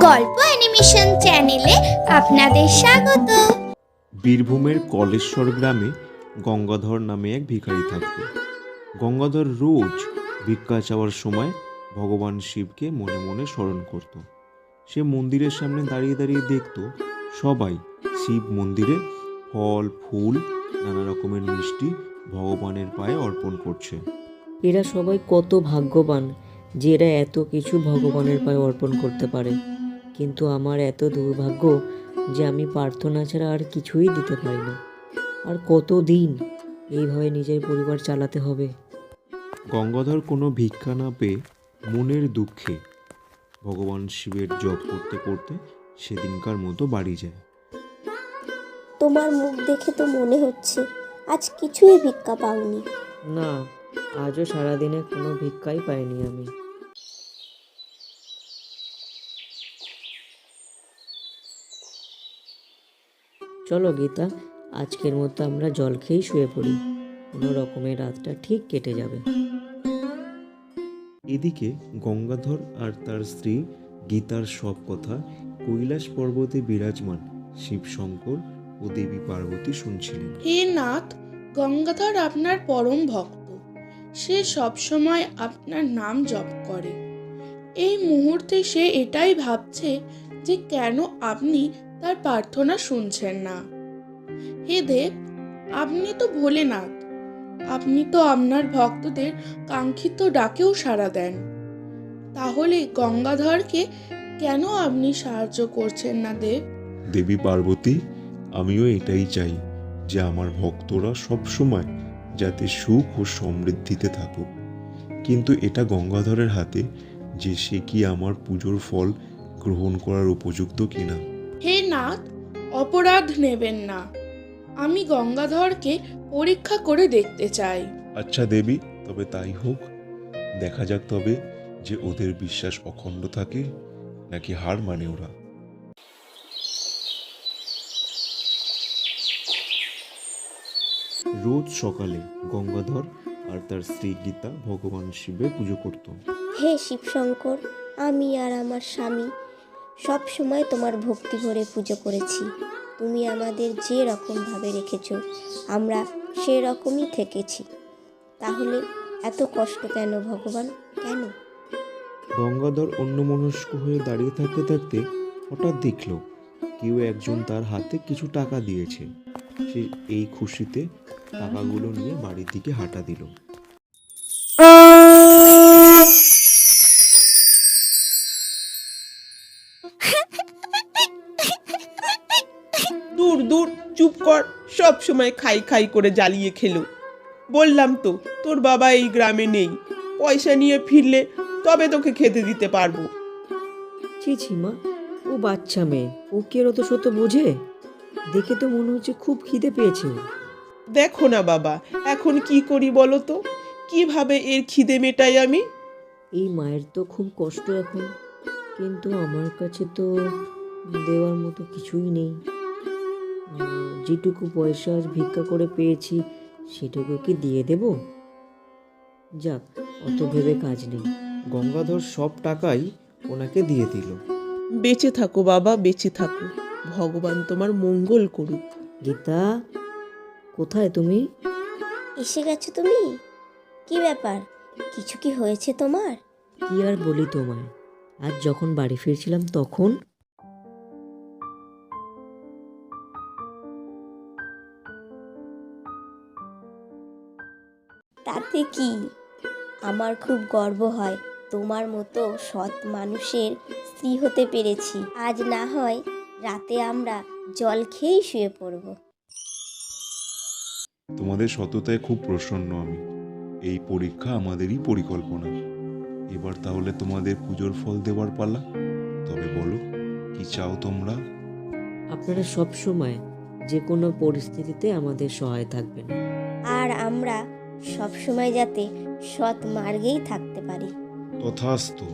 গল্প অ্যানিমেশন চ্যানেলে আপনাদের স্বাগত। বীরভূমের কলেশ্বর গ্রামে গঙ্গাধর নামে এক ভিখারি থাকত। গঙ্গাধর রোজ ভিক্ষা চাওয়ার সময় ভগবান শিবকে মনে মনে স্মরণ করত। সে মন্দিরের সামনে দাঁড়িয়ে দাঁড়িয়ে দেখত সবাই শিব মন্দিরে ফল ফুল নানা রকমের মিষ্টি ভগবানের পায়ে অর্পণ করছে। এরা সবাই কত ভাগ্যবান যে এরা এত কিছু ভগবানের পায়ে অর্পণ করতে পারে, কিন্তু আমার এত দুর্ভাগ্য যে আমি প্রার্থনা ছাড়া আর কিছুই দিতে পারি না। আর কতদিন এইভাবে নিজের পরিবার চালাতে হবে? গঙ্গাধর কোনো ভিক্ষা না পেয়ে মনের দুঃখে ভগবান শিবের জপ করতে করতে সেদিনকার মতো বাড়ি যায়। তোমার মুখ দেখে তো মনে হচ্ছে আজ কিছুই ভিক্ষা পাওনি। না, আজও সারাদিনে কোনো ভিক্ষাই পাইনি আমি। চলো গীতা, আজকের মতো আমরা জল খেয়েই শুয়ে পড়ি, কোনো রকমের রাতটা ঠিক কেটে যাবে। এদিকে গঙ্গাধর আর তার স্ত্রী গীতার সব কথা কৈলাস পর্বতে বিরাজমান শিবশঙ্কর ও দেবী পার্বতী শুনছিলেন। হে নাথ, গঙ্গাধর আপনার পরম ভক্ত। সে সবসময় আপনার নাম জপ করে। এই মুহূর্তে সে এটাই ভাবছে যে কেন আপনি তার প্রার্থনা শুনছেন না। হে দেব, আপনি তো ভোলেনাথ। আপনি তো আপনার ভক্তদের কাঙ্ক্ষিত ডাকেও সাড়া দেন। তাহলে গঙ্গাধরকে কেন আপনি সাহায্য করছেন না দেব? দেবী পার্বতী, আমিও এটাই চাই যে আমার ভক্তরা সবসময় যাতে সুখ ও সমৃদ্ধিতে থাকুক, কিন্তু এটা গঙ্গাধরের হাতে যে সে কি আমার পুজোর ফল গ্রহণ করার উপযুক্ত কিনা। হে নাথ, অপরাধ নেবেন না। আমি গঙ্গাধরকে পরীক্ষা করে দেখতে চাই। আচ্ছা দেবী, তবে তাই হোক। দেখা যাক তবে যে ওদের বিশ্বাস অখণ্ড থাকে নাকি হার মানে ওরা। রোজ সকালে গঙ্গাধর আর তার স্ত্রী গীতা ভগবান শিবের পুজো করত। হে শিবশঙ্কর, আমি আর আমার স্বামী সব সময় তোমার ভক্তি ভরে পুজো করেছি। তুমি আমাদের যে রকমভাবে রেখেছো আমরা সেরকমই থেকেছি। তাহলে এত কষ্ট কেন ভগবান, কেন? গঙ্গাধর অন্যমনস্ক হয়ে দাঁড়িয়ে থাকতে থাকতে হঠাৎ দেখল কেউ একজন তার হাতে কিছু টাকা দিয়েছে। সে এই খুশিতে টাকাগুলো নিয়ে বাড়ির দিকে হাঁটা দিল। দূর দূর, চুপ কর। সব সময় খাই খাই করে জ্বালিয়ে খেলো। বললাম তো তোর বাবা এই গ্রামে নেই। পয়সা নিয়ে ফিরলে তবে তোকে খেতে দিতে পারবো। ছি মা, ও বাচ্চা মেয়ে, ও কি আর অত শত বোঝে? দেখে তো মনে হচ্ছে খুব খিদে পেয়েছে ওর। দেখো না বাবা, এখন কি করি বলো তো? কিভাবে এর খিদে মেটাই আমি? এই মায়ের তো খুব কষ্ট এখন, কিন্তু আমার কাছে তো দেওয়ার মতো কিছুই নেই। যেটুকু পয়সা আজ ভিক্ষা করে পেয়েছি সেটুকু কি দিয়ে দেব? যাক, অত ভেবে কাজ নেই। গঙ্গাধর সব টাকাই ওনাকে দিয়ে দিল। বেঁচে থাকো বাবা, বেঁচে থাকো। ভগবান তোমার মঙ্গল করুক। গীতা, কোথায় তুমি? এসে গেছো তুমি? কি ব্যাপার, কিছু কি হয়েছে তোমার? কি আর বলি তোমায়, আজ যখন বাড়ি ফিরছিলাম তখন তাতে কি, আমার খুব গর্ব হয় তোমার মতো সৎ মানুষের স্ত্রী হতে পেরেছি। আজ না হয় রাতে আমরা জল খেয়েই শুয়ে পড়ব। তোমাদের সততায় খুব প্রসন্ন আমি। এই পরীক্ষা আমাদেরই পরিকল্পনা। এবার তাহলে তোমাদের পুজোর ফল দেওয়ার পালা। তবে বলো, কি চাও তোমরা? আপনারা সব সময় যে কোনো পরিস্থিতিতে আমাদের সহায় থাকবেন। আর আমরা সবসময় যাতে সৎ মার্গেই থাকতে পারি। তথাস্তু।